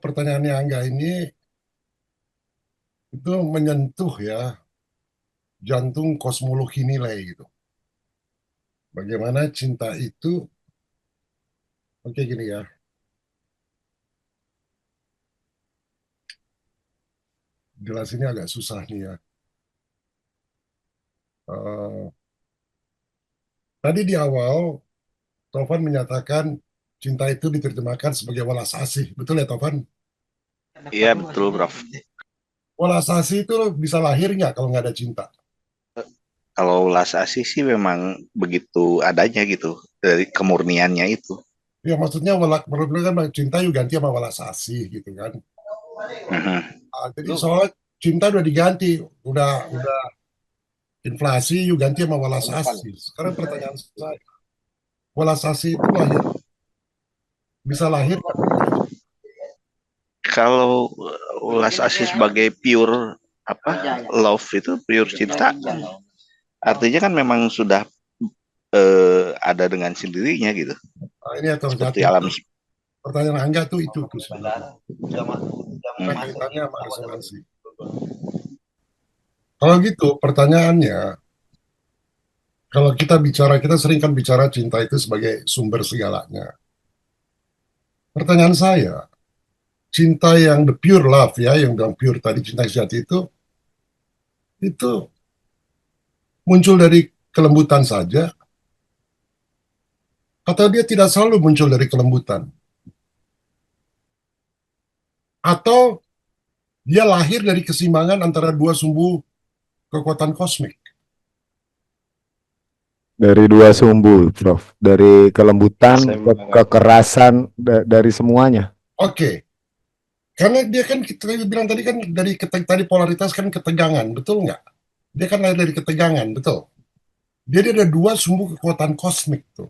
pertanyaannya Angga ini itu menyentuh ya jantung kosmologi nilai gitu. Bagaimana cinta itu, oke gini ya, jelasinnya agak susah nih ya. Eh, Tadi di awal, Tovan menyatakan cinta itu diterjemahkan sebagai welas asih. Betul ya, Tovan? Iya betul, Prof. Welas asih itu bisa lahir nggak kalau nggak ada cinta? Kalau ulas asih sih memang begitu adanya gitu dari kemurniannya itu. Ya maksudnya menurut kan cinta yuk ganti sama welas asih gitu kan. Mhm. Jadi soalnya cinta udah diganti, udah inflasi yuk ganti sama welas asih. Sekarang pertanyaan saya, welas asih itu bisa lahir nggak kalau nggak ada cinta? Kalau ulas asih sebagai pure apa love itu pure cinta, artinya kan memang sudah ada dengan sendirinya gitu. Nah, ini yang Seperti terjadi alam. tuh. Pertanyaan Angga tuh itu tuh sebenarnya. Apa Hmm. kaitannya sama resonansi? Kalau gitu, pertanyaannya, kalau kita sering kan bicara cinta itu sebagai sumber segalanya. Pertanyaan saya, cinta yang the pure love ya, yang bilang pure tadi cinta sejati itu muncul dari kelembutan saja, atau dia tidak selalu muncul dari kelembutan, atau dia lahir dari keseimbangan antara dua sumbu kekuatan kosmik. Dari dua sumbu, Prof. Dari kelembutan, Saya menganggapnya kekerasan, dari semuanya. Oke, karena dia kan kita bilang tadi kan tadi polaritas kan ketegangan, betul nggak? Dia kan lahir dari ketegangan, betul. Jadi ada dua sumbu kekuatan kosmik tuh.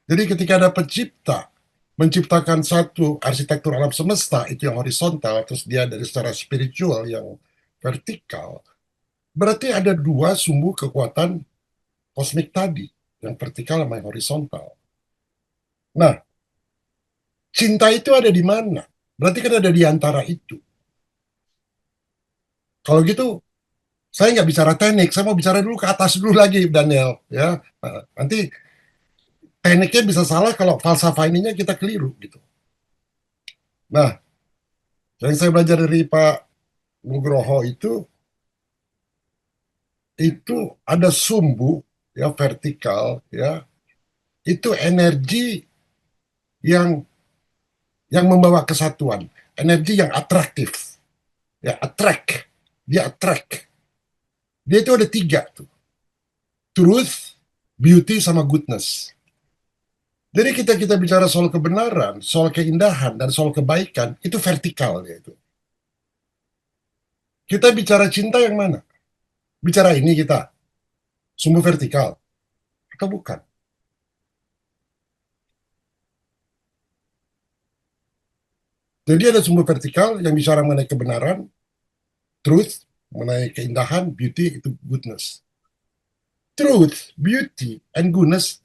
Jadi ketika ada pencipta menciptakan satu arsitektur alam semesta itu yang horizontal, terus dia dari secara spiritual yang vertikal, berarti ada dua sumbu kekuatan kosmik tadi, yang vertikal sama yang horizontal. Nah, cinta itu ada di mana? Berarti kan ada di antara itu. Kalau gitu, saya nggak bicara teknik, saya mau bicara dulu ke atas dulu lagi, Daniel. Ya, nanti tekniknya bisa salah kalau falsafah ininya kita keliru gitu. Nah, yang saya belajar dari Pak Nugroho itu ada sumbu ya vertikal ya, itu energi yang membawa kesatuan, energi yang atraktif ya, attract, dia itu ada tiga tuh, truth, beauty sama goodness. Jadi kita bicara soal kebenaran, soal keindahan dan soal kebaikan itu vertikal ya itu. Kita bicara cinta yang mana? Bicara ini kita sumbu vertikal atau bukan? Jadi ada sumbu vertikal yang bicara mengenai kebenaran, truth, mengenai keindahan, beauty itu goodness. Truth, beauty, and goodness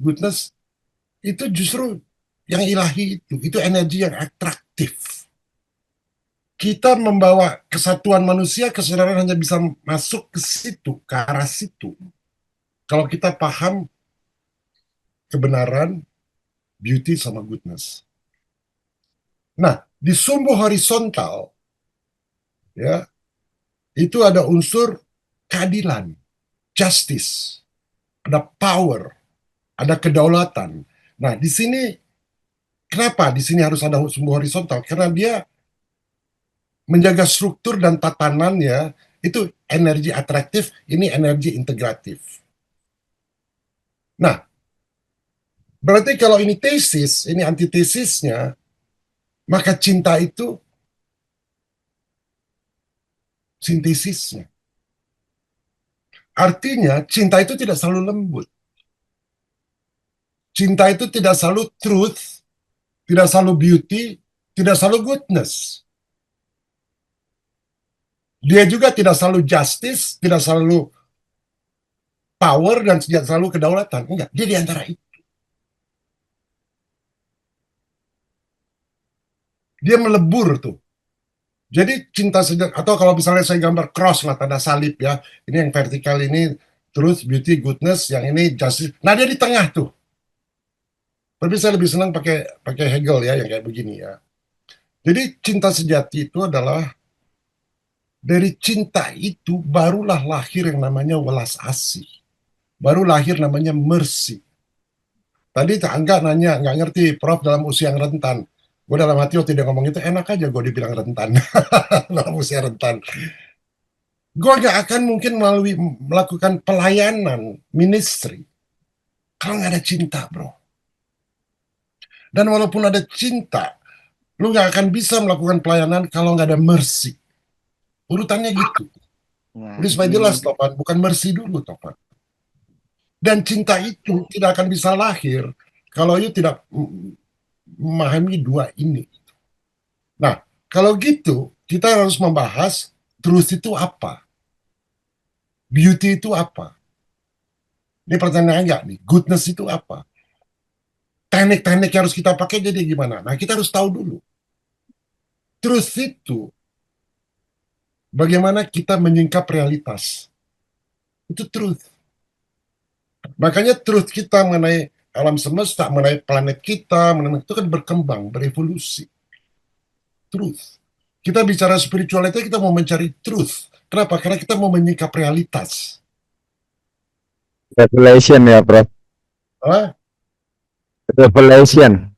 itu justru yang ilahi itu energi yang atraktif. Kita membawa kesatuan manusia, kesetaraan hanya bisa masuk ke situ, ke arah situ. Kalau kita paham kebenaran, beauty sama goodness. Nah, di sumbu horizontal ya, itu ada unsur keadilan, justice, ada power, ada kedaulatan. Nah, di sini kenapa di sini harus ada sumbu horizontal? Karena dia menjaga struktur dan tatanannya itu energi atraktif, ini energi integratif. Nah, berarti kalau ini tesis, ini antitesisnya, maka cinta itu sintesisnya. Artinya cinta itu tidak selalu lembut. Cinta itu tidak selalu truth, tidak selalu beauty, tidak selalu goodness. Dia juga tidak selalu justice, tidak selalu power, dan tidak selalu kedaulatan. Enggak, dia di antara itu. Dia melebur tuh. Jadi cinta sejati, atau kalau misalnya saya gambar cross lah, tanda salib ya. Ini yang vertikal ini, truth, beauty, goodness, yang ini justice. Nah, dia di tengah tuh. Tapi saya lebih senang pakai pakai Hegel ya, yang kayak begini ya. Jadi cinta sejati itu adalah dari cinta itu barulah lahir yang namanya welas asih. Baru lahir namanya mercy. Tadi Angga nanya, nggak ngerti, Prof dalam usia yang rentan. Gue dalam hati waktu dia ngomong itu, enak aja gue dibilang rentan. Dalam usia rentan. Gue nggak akan mungkin melakukan pelayanan ministry kalau nggak ada cinta, bro. Dan walaupun ada cinta, lu nggak akan bisa melakukan pelayanan kalau nggak ada mercy. Urutannya gitu. Nah, Udah supaya jelas, Topan. Bukan mercy dulu, Topan. Dan cinta itu tidak akan bisa lahir kalau you tidak memahami dua ini. Nah, kalau gitu, kita harus membahas truth itu apa? Beauty itu apa? Ini pertanyaan enggak nih. Goodness itu apa? Teknik-teknik yang harus kita pakai jadi gimana? Nah, kita harus tahu dulu. Truth itu bagaimana kita menyingkap realitas. Itu truth. Makanya truth kita mengenai alam semesta, mengenai planet kita, mengenai itu kan berkembang, berevolusi. Truth. Kita bicara spirituality, kita mau mencari truth. Kenapa? Karena kita mau menyingkap realitas. Revelation ya, Prof. Ah, Revelation.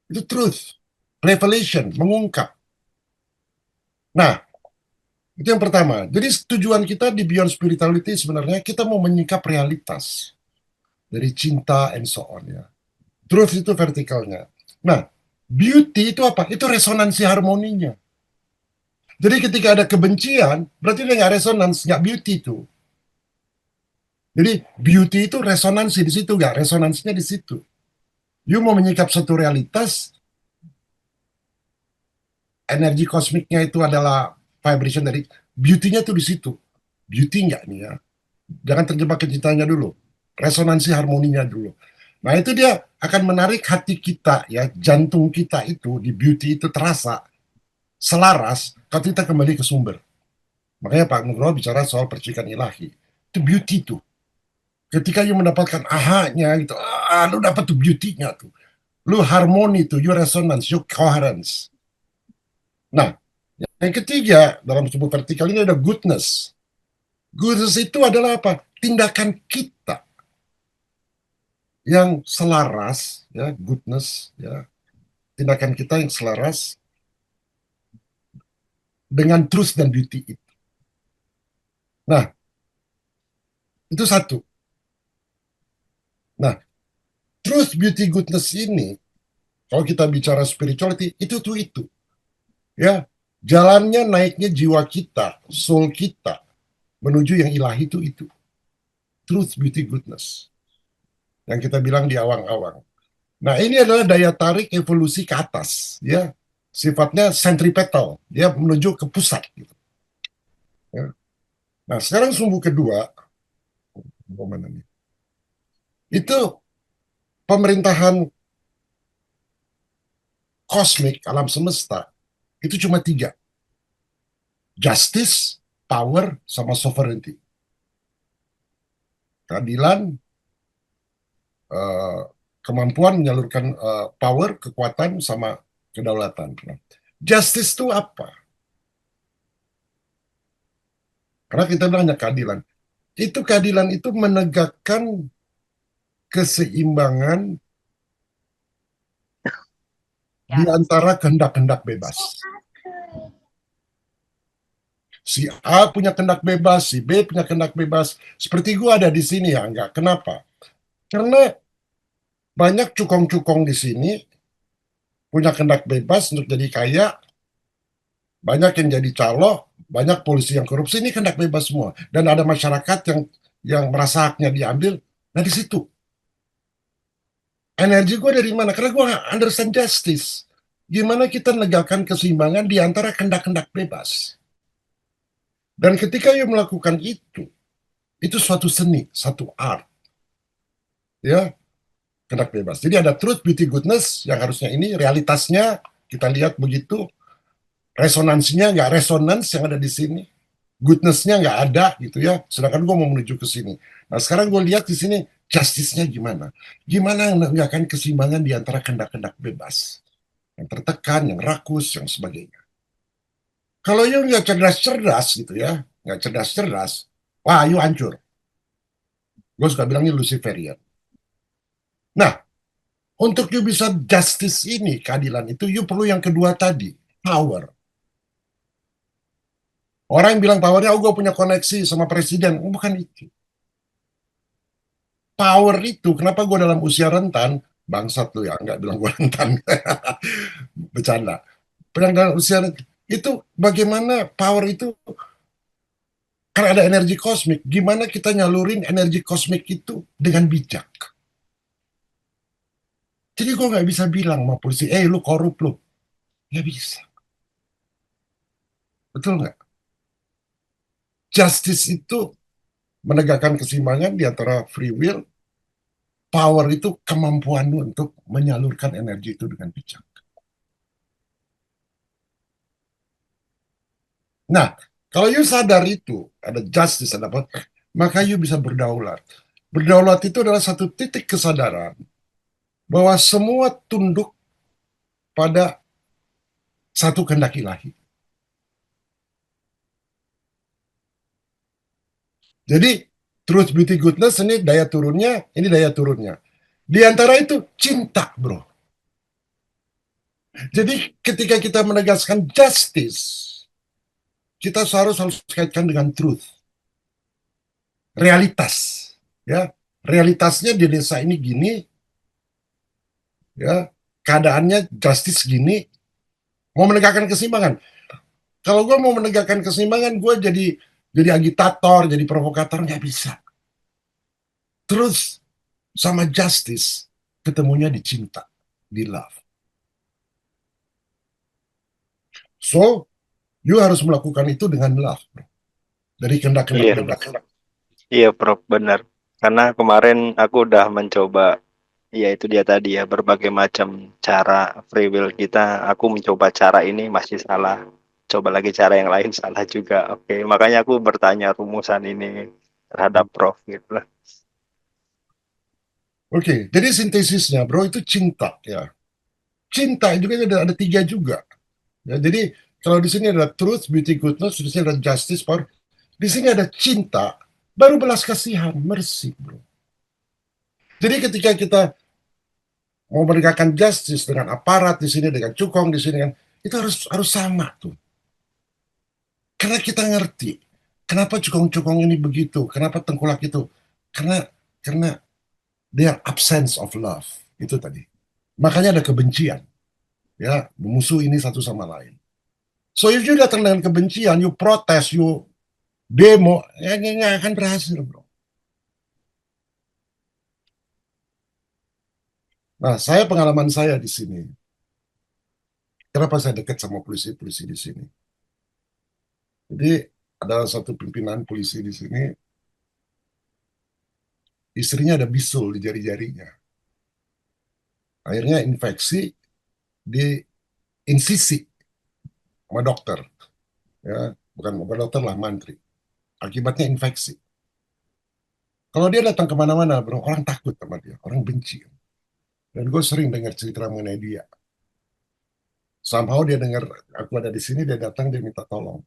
itu truth. Revelation, mengungkap. Nah, itu yang pertama. Jadi tujuan kita di Beyond Spirituality sebenarnya kita mau menyingkap realitas. Dari cinta and so on ya. Truth itu vertikalnya. Nah, beauty itu apa? Itu resonansi harmoninya. Jadi ketika ada kebencian, berarti dia nggak resonans, nggak beauty itu. Jadi beauty itu resonansi di situ, nggak resonansinya di situ. You mau menyikap satu realitas, energi kosmiknya itu adalah vibration dari beauty-nya tuh di situ. Beauty nggak nih ya? Jangan terjebak kecintanya dulu. Resonansi harmoninya dulu. Nah itu dia akan menarik hati kita ya, jantung kita itu di beauty itu terasa selaras kalau kita kembali ke sumber. Makanya Pak Nugroho bicara soal percikan ilahi. Itu beauty tuh. Ketika you mendapatkan ahanya gitu, lu dapat tuh beauty-nya tuh. Lu harmoni tuh, you resonance, you coherence. Nah, yang ketiga dalam sebuah vertikal ini ada goodness. Goodness itu adalah apa? Tindakan kita yang selaras, ya, goodness, ya, tindakan kita yang selaras dengan truth dan beauty itu. Nah, itu satu. Nah, truth, beauty, goodness ini, kalau kita bicara spirituality, itu tuh itu. Ya, jalannya naiknya jiwa kita, soul kita, menuju yang ilahi itu. Truth, beauty, goodness. Yang kita bilang di awang-awang. Nah, ini adalah daya tarik evolusi ke atas, ya. Sifatnya centripetal, dia menuju ke pusat. Gitu. Ya. Nah, sekarang sumbu kedua, itu pemerintahan kosmik, alam semesta, itu cuma tiga. Justice, power, sama sovereignty. Keadilan, kemampuan menyalurkan power, kekuatan, sama kedaulatan. Nah, justice itu apa? Karena kita bilang hanya keadilan. Itu keadilan itu menegakkan keseimbangan di antara kehendak-kehendak bebas. Si A punya kehendak bebas, si B punya kehendak bebas. Seperti gue ada di sini ya, enggak. Kenapa? Karena banyak cukong-cukong di sini punya kehendak bebas untuk jadi kaya, banyak yang jadi calo, banyak polisi yang korupsi, ini kehendak bebas semua. Dan ada masyarakat yang merasa haknya diambil. Nah di situ energi gue dari mana? Karena gue understand justice. Gimana kita menegakkan keseimbangan di antara kehendak-kehendak bebas. Dan ketika you melakukan itu suatu seni, satu art. Ya. kehendak bebas. Jadi ada truth, beauty, goodness yang harusnya ini realitasnya kita lihat begitu, resonansinya nggak resonance yang ada di sini, goodness-nya nggak ada gitu ya. Sedangkan gue mau menuju ke sini. Nah sekarang gue lihat di sini justice-nya gimana, gimana menegakkan keseimbangan di antara kehendak-kehendak bebas, yang tertekan, yang rakus, yang sebagainya. Kalau you nggak cerdas-cerdas gitu ya, nggak cerdas-cerdas, wah you hancur. Gue suka bilangnya Luciferian. Nah, untuk you bisa justice ini, keadilan itu, you perlu yang kedua tadi, power. Orang yang bilang powernya, oh gue punya koneksi sama presiden. Bukan itu. Power itu, kenapa gue dalam usia rentan, bangsat tuh ya, nggak bilang gue rentan. Bercanda. Yang dalam usia rentan, itu bagaimana power itu, karena ada energi kosmik, gimana kita nyalurin energi kosmik itu dengan bijak. Jadi gue nggak bisa bilang sama polisi, lu korup lu. Nggak bisa. Betul nggak? Justice itu menegakkan keseimbangan di antara free will, power itu kemampuan lu untuk menyalurkan energi itu dengan bijak. Nah, kalau you sadar itu, ada justice, ada apa, maka you bisa berdaulat. Berdaulat itu adalah satu titik kesadaran bahwa semua tunduk pada satu kehendak ilahi. Jadi, truth, beauty, goodness, ini daya turunnya, ini daya turunnya. Di antara itu, cinta, bro. Jadi, ketika kita menegaskan justice, kita harus kaitkan dengan truth. Realitas. Ya, realitasnya di desa ini gini, ya, keadaannya justice gini, mau menegakkan keseimbangan. Kalau gue mau menegakkan keseimbangan, gue jadi agitator, jadi provokator, nggak bisa. Terus sama justice ketemunya di cinta, di love. So, you harus melakukan itu dengan love, bro. Dari kehendak-kehendak Iya, bebas. iya Prof, benar. Karena kemarin aku udah mencoba, ya itu dia tadi ya, berbagai macam cara free will kita. Aku mencoba cara ini masih salah. Coba lagi cara yang lain salah juga. Oke, makanya aku bertanya rumusan ini terhadap Prof gitu lah. Oke, jadi sintesisnya, bro, itu cinta, ya. Cinta juga ada tiga juga. Ya, jadi kalau di sini ada truth, beauty, goodness, di sini ada justice, power. Di sini ada cinta, baru belas kasihan, mercy, bro. Jadi ketika kita mau menegakkan justice dengan aparat di sini, dengan cukong di sini, kan, itu harus sama tuh. Karena kita ngerti kenapa cukong-cukong ini begitu, kenapa tengkulak itu, karena dia absence of love itu tadi. Makanya ada kebencian, ya, memusuh ini satu sama lain. So if you datang dengan kebencian, you protes, you demo, ya nggak akan berhasil, bro. Nah, pengalaman saya di sini. Kenapa saya dekat sama polisi-polisi di sini? Jadi ada satu pimpinan polisi di sini, istrinya ada bisul di jari-jarinya. Akhirnya infeksi di insisi sama dokter, ya, bukan dokter lah, mantri. Akibatnya infeksi. Kalau dia datang kemana-mana, bro, orang takut sama dia, orang benci. Dan gue sering dengar cerita mengenai dia. Somehow dia dengar aku ada di sini, dia datang, dia minta tolong.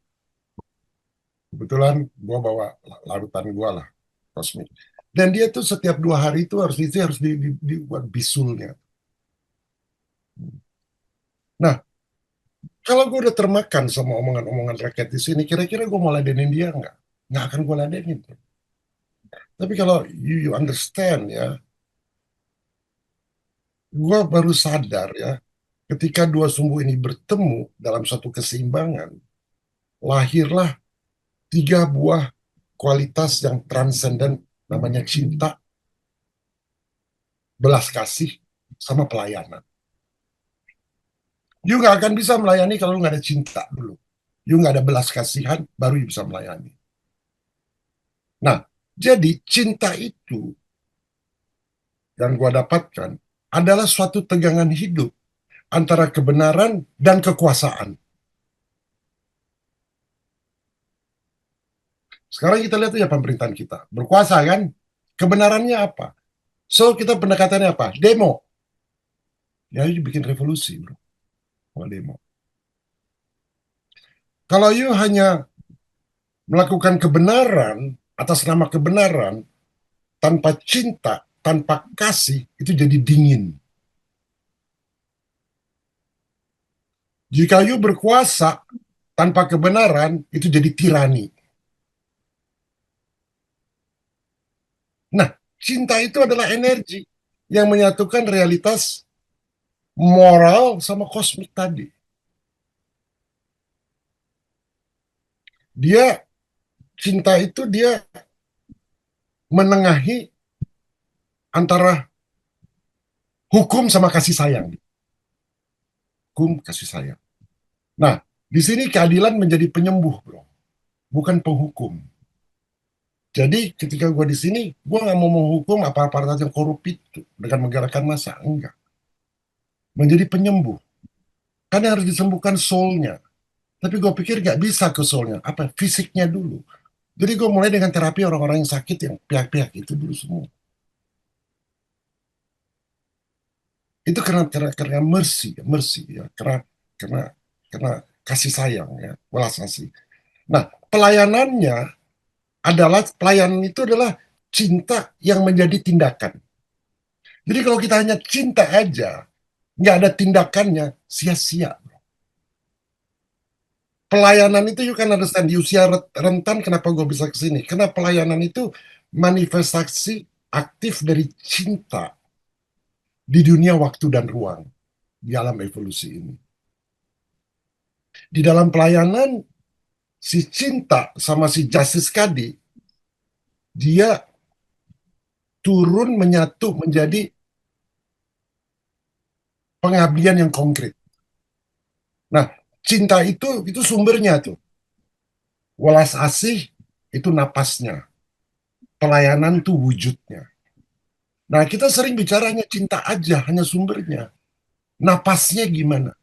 Kebetulan gue bawa larutan gue lah, kosmik. Dan dia tuh setiap 2 hari itu harus dibuat bisulnya. Nah, kalau gue udah termakan sama omongan-omongan rakyat di sini, kira-kira gue mau ladenin dia nggak? Nggak akan gue ladenin. Tapi kalau you understand ya, gue baru sadar ya, ketika dua sumbu ini bertemu dalam satu keseimbangan, lahirlah 3 buah kualitas yang transenden, namanya cinta, belas kasih, sama pelayanan. You nggak akan bisa melayani kalau nggak ada cinta dulu. You nggak ada belas kasihan, baru you bisa melayani. Nah, jadi cinta itu, yang gue dapatkan adalah suatu tegangan hidup antara kebenaran dan kekuasaan. Sekarang kita lihat ya pemerintahan kita. Berkuasa kan? Kebenarannya apa? So, kita pendekatannya apa? Demo. Ya, you bikin revolusi, bro. Kalau demo. Kalau you hanya melakukan kebenaran atas nama kebenaran, tanpa cinta, tanpa kasih, itu jadi dingin. Jika you berkuasa tanpa kebenaran, itu jadi tirani. Nah, cinta itu adalah energi yang menyatukan realitas moral sama kosmik tadi. Cinta itu dia menengahi antara hukum sama kasih sayang. Hukum, kasih sayang. Nah, di sini keadilan menjadi penyembuh, bro. Bukan penghukum. Jadi ketika gue di sini, gue nggak mau menghukum aparat yang korup itu dengan menggerakkan massa. Enggak. Menjadi penyembuh. Karena harus disembuhkan soulnya. Tapi gue pikir nggak bisa ke soulnya. Apa? Fisiknya dulu. Jadi gue mulai dengan terapi orang-orang yang sakit, yang pihak-pihak itu dulu semua. Itu karena mercy ya, karena kasih sayang ya, welas kasih. Nah, pelayanan itu adalah cinta yang menjadi tindakan. Jadi kalau kita hanya cinta aja, nggak ada tindakannya, sia-sia. Pelayanan itu you can understand, di usia rentan kenapa gue bisa kesini? Karena pelayanan itu manifestasi aktif dari cinta di dunia waktu dan ruang, di alam evolusi ini. Di dalam pelayanan, si cinta sama si Justice Kadi, dia turun menyatu menjadi pengabdian yang konkret. Nah, cinta itu sumbernya tuh. Welas asih itu napasnya. Pelayanan tuh wujudnya. Nah, kita sering bicaranya cinta aja, hanya sumbernya. Napasnya gimana?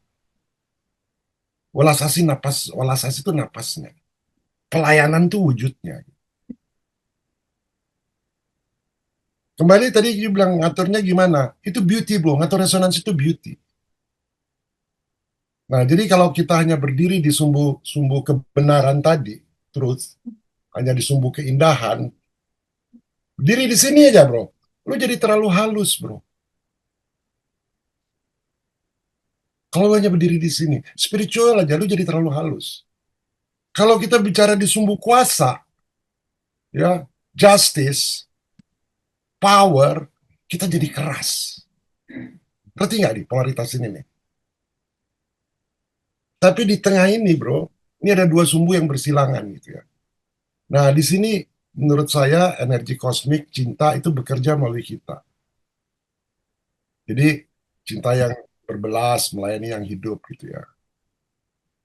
Welas asih itu napasnya. Pelayanan tuh wujudnya. Kembali tadi you bilang ngaturnya gimana? Itu beauty, bro. Ngatur resonansi itu beauty. Nah, jadi kalau kita hanya berdiri di sumbu kebenaran tadi, terus hanya di sumbu keindahan, berdiri di sini aja, bro. Lu jadi terlalu halus, bro. Kalau hanya berdiri di sini, spiritual aja, lu jadi terlalu halus. Kalau kita bicara di sumbu kuasa, ya, justice, power, kita jadi keras. Ngerti nggak nih polaritas ini nih? Tapi di tengah ini, bro, ini ada dua sumbu yang bersilangan gitu ya. Nah, di sini menurut saya energi kosmik cinta itu bekerja melalui kita. Jadi cinta yang berbelas melayani yang hidup gitu ya.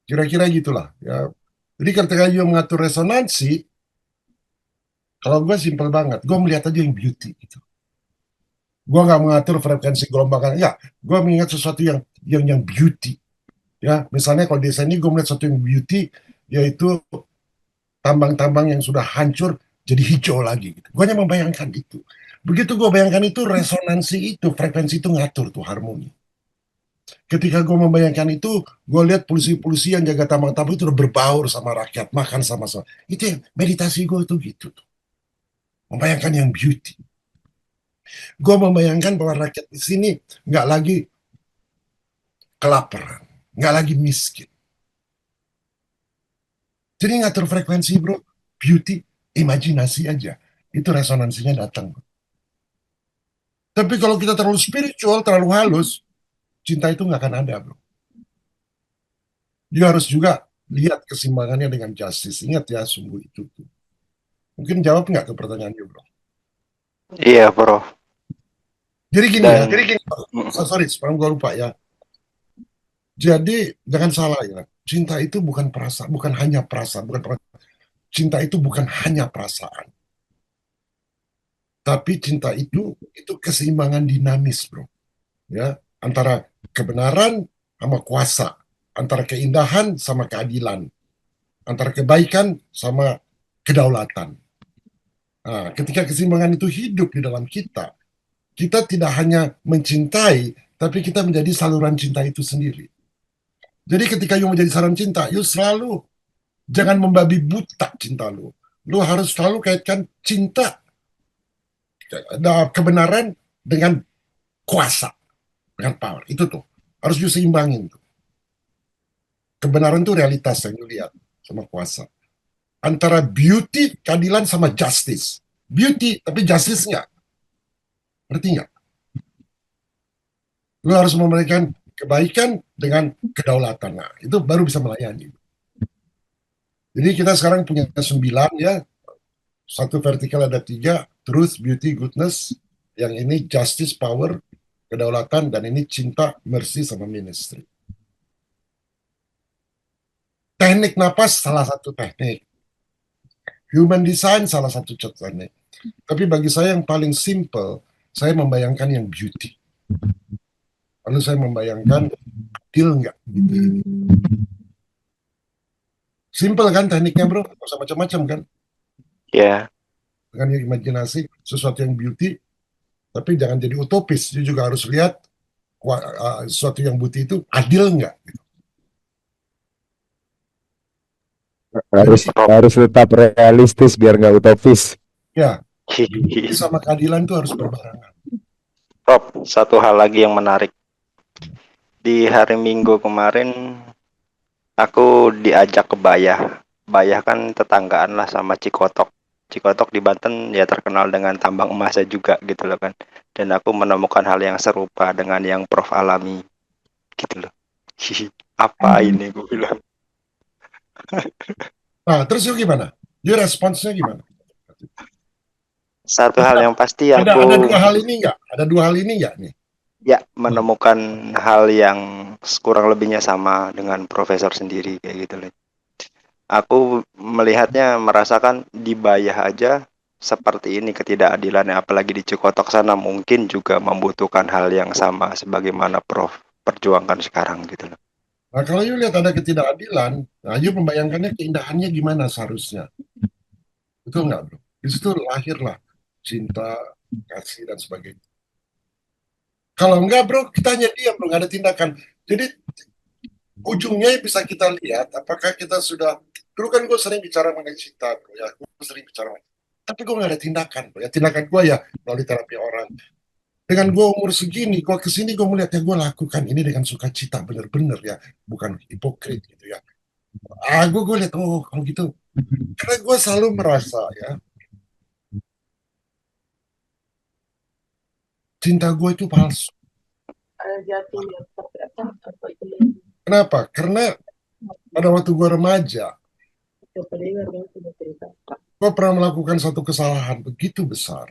Kira-kira gitulah ya. Jadi ketika you mengatur resonansi, kalau gue simpel banget, gue melihat aja yang beauty gitu. Gue nggak mengatur frekuensi gelombang, enggak. Gue mengingat sesuatu yang beauty. Ya, misalnya kalau desa ini gue melihat sesuatu yang beauty, yaitu tambang-tambang yang sudah hancur jadi hijau lagi. Gitu. Gue hanya membayangkan itu. Begitu gue bayangkan itu, resonansi itu, frekuensi itu ngatur tuh harmoni. Ketika gue membayangkan itu, gue lihat polisi-polisi yang jaga tambang-tambang itu udah berbaur sama rakyat, makan sama-sama. Itu yang meditasi gue tuh gitu tuh. Membayangkan yang beauty. Gue membayangkan bahwa rakyat di sini nggak lagi kelaparan, nggak lagi miskin. Jadi ngatur frekuensi, bro, beauty, imajinasi aja. Itu resonansinya datang. Tapi kalau kita terlalu spiritual, terlalu halus, cinta itu nggak akan ada, bro. Dia harus juga lihat keseimbangannya dengan justice. Ingat ya, sumbu itu. Mungkin jawab nggak ke pertanyaannya, bro? Iya, bro. Jadi gini ya, sorry, sekarang gue lupa ya. Jadi jangan salah ya, cinta itu bukan perasaan, bukan hanya perasaan, cinta itu bukan hanya perasaan. Tapi cinta itu keseimbangan dinamis, bro. Ya, antara kebenaran sama kuasa, antara keindahan sama keadilan, antara kebaikan sama kedaulatan. Nah, ketika keseimbangan itu hidup di dalam kita, kita tidak hanya mencintai, tapi kita menjadi saluran cinta itu sendiri. Jadi ketika you menjadi saluran cinta, you selalu jangan membabi buta cinta lu. Lu harus selalu kaitkan cinta, kebenaran dengan kuasa, dengan power. Itu tuh harus you seimbangin tuh. Kebenaran tuh realitas yang you lihat sama kuasa. Antara beauty, keadilan sama justice. Beauty tapi justice nggak. Ngerti nggak? Lu harus memberikan kebaikan dengan kedaulatan. Nah, itu baru bisa melayani. Jadi kita sekarang punya 9 ya. Satu vertikal ada 3, truth, beauty, goodness. Yang ini justice, power, kedaulatan, dan ini cinta, mercy, sama ministry. Teknik napas salah satu teknik. Human design salah satu teknik. Tapi bagi saya yang paling simple, saya membayangkan yang beauty. Lalu saya membayangkan adil nggak gitu. Simple kan tekniknya bro, nggak usah macam-macam kan. Ya, Dengan imajinasi sesuatu yang beauty, tapi jangan jadi utopis. Dia juga harus lihat sesuatu yang beauty itu adil nggak. Harus Jadi, harus tetap realistis biar nggak utopis. ya, beauty sama keadilan itu harus berbarengan. Rob, satu hal lagi yang menarik. Di hari Minggu kemarin, aku diajak ke Bayah. Bayah kan tetanggaan lah sama Cikotok. Cikotok di Banten ya terkenal dengan tambang emasnya juga gitu loh kan. Dan aku menemukan hal yang serupa dengan yang Prof alami gitu loh. Apa ini gue bilang. Nah, terus yuk gimana? Dia responsnya gimana? Satu hal yang pasti Ada aku dua hal ini nggak? Ada dua hal ini nggak nih? ya menemukan hal yang kurang lebihnya sama dengan profesor sendiri kayak gitu loh. Aku melihatnya merasakan di Bayah aja seperti ini ketidakadilannya, apalagi di Cikotok sana mungkin juga membutuhkan hal yang sama sebagaimana Prof perjuangkan sekarang gitu loh. Nah, kalau you lihat ada ketidakadilan, nah you membayangkannya keindahannya gimana seharusnya. Betul nggak, bro? Di situ lahirlah cinta, kasih, dan sebagainya. Kalau enggak, bro, kita hanya diam, bro, nggak ada tindakan. Jadi, ujungnya bisa kita lihat, apakah kita sudah, dulu kan gue sering bicara mengenai cinta, bro, ya. Gue sering bicara, tapi gue nggak ada tindakan, bro. Ya, tindakan gue ya melalui terapi orang. Dengan gue umur segini, gue kesini, gue melihatnya gue lakukan ini dengan sukacita, bener-bener ya. Bukan hipokrit gitu ya. Gue lihat, oh, kalau gitu. Karena gue selalu merasa ya, cinta gue itu palsu. Kenapa? Karena pada waktu gue remaja, gue pernah melakukan satu kesalahan begitu besar.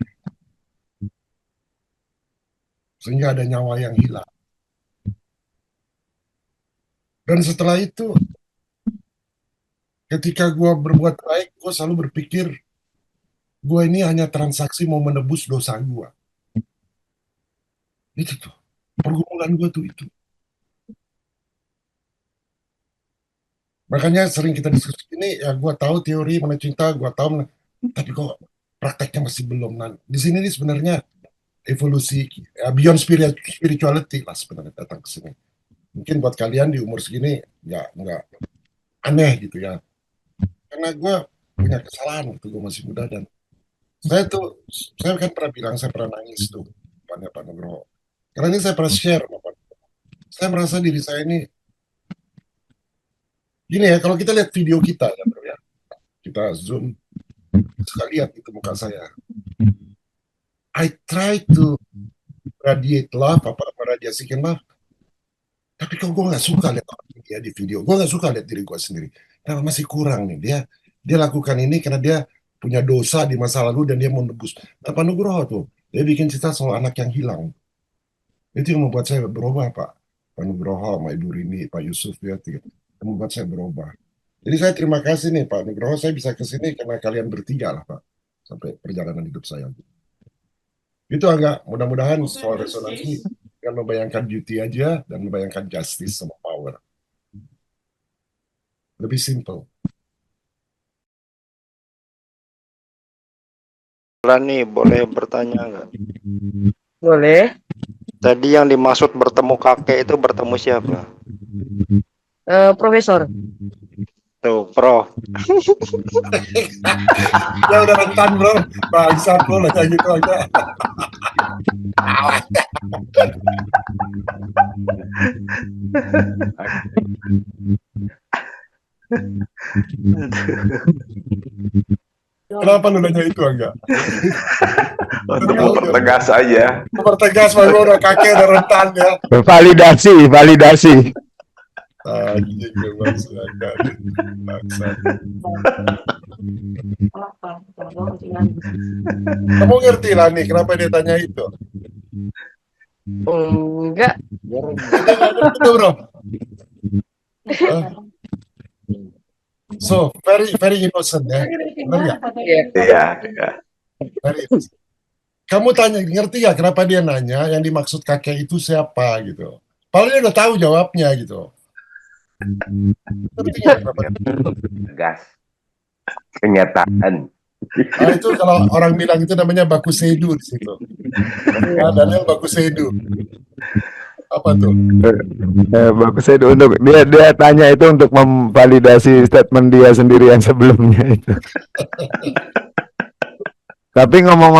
Sehingga ada nyawa yang hilang. Dan setelah itu, ketika gue berbuat baik, gue selalu berpikir, gue ini hanya transaksi mau menebus dosa gue. Itu tuh, pergumulan gue tuh itu. Makanya sering kita diskusi ini, ya gue tahu teori mengenai cinta, gue tahu, tapi kok prakteknya masih belum. Nah, di sini nih sebenarnya evolusi, ya, beyond spirituality lah sebenarnya datang ke sini. Mungkin buat kalian di umur segini, nggak aneh gitu ya. Karena gue punya kesalahan waktu gue masih muda dan saya kan pernah bilang saya pernah nangis tuh pada Pak Nugroho. Karena ini saya pernah share sama Pak. Saya merasa diri saya ini gini ya, kalau kita lihat video kita ya bro ya, kita zoom, suka lihat itu muka saya. I try to radiate love, apa meradiasikan love, tapi kok gue nggak suka lihat orang dia di video, gue nggak suka lihat diri gue sendiri. Nah, masih kurang nih dia lakukan ini karena dia punya dosa di masa lalu dan dia mau nebus. Nah, Pak Nugroho tuh dia bikin cerita soal anak yang hilang. Itu yang membuat saya berubah, Pak. Pak Nugroho, Pak Ibu Rini, Pak Yusuf, ya, yang membuat saya berubah. Jadi saya terima kasih nih Pak Nugroho, saya bisa ke sini karena kalian bertiga lah Pak, sampai perjalanan hidup saya. Itu agak mudah-mudahan soal resonansi kan membayangkan beauty aja dan membayangkan justice sama power. Lebih simple. Rani, boleh bertanya nggak? Boleh. Tadi yang dimaksud bertemu kakek itu bertemu siapa? Profesor. Tuh, Prof. Ya udah rentan bro, bangsat lo lah gitu aja. Kenapa lu nanya itu enggak? Untuk mempertegas aja. Pertegas bang, udah kakek udah rentan ya. Validasi. Anjing memang silakan. Bangsat. Kamu ngerti lah nih kenapa dia tanya itu? Enggak. Itu bro. Hah? So very innocent ya. Benar nggak? Iya, iya. Very innocent. Kamu tanya, ngerti ya kenapa dia nanya yang dimaksud kakek itu siapa gitu. Padahal dia udah tahu jawabnya gitu. Ngerti nggak kenapa? Tegas. Kenyataan. Nah, itu kalau orang bilang itu namanya baku sedu di situ. Nah, Daniel baku sedu. Apa tuh? Bagus itu untuk dia tanya itu untuk memvalidasi statement dia sendiri yang sebelumnya itu. Tapi ngomong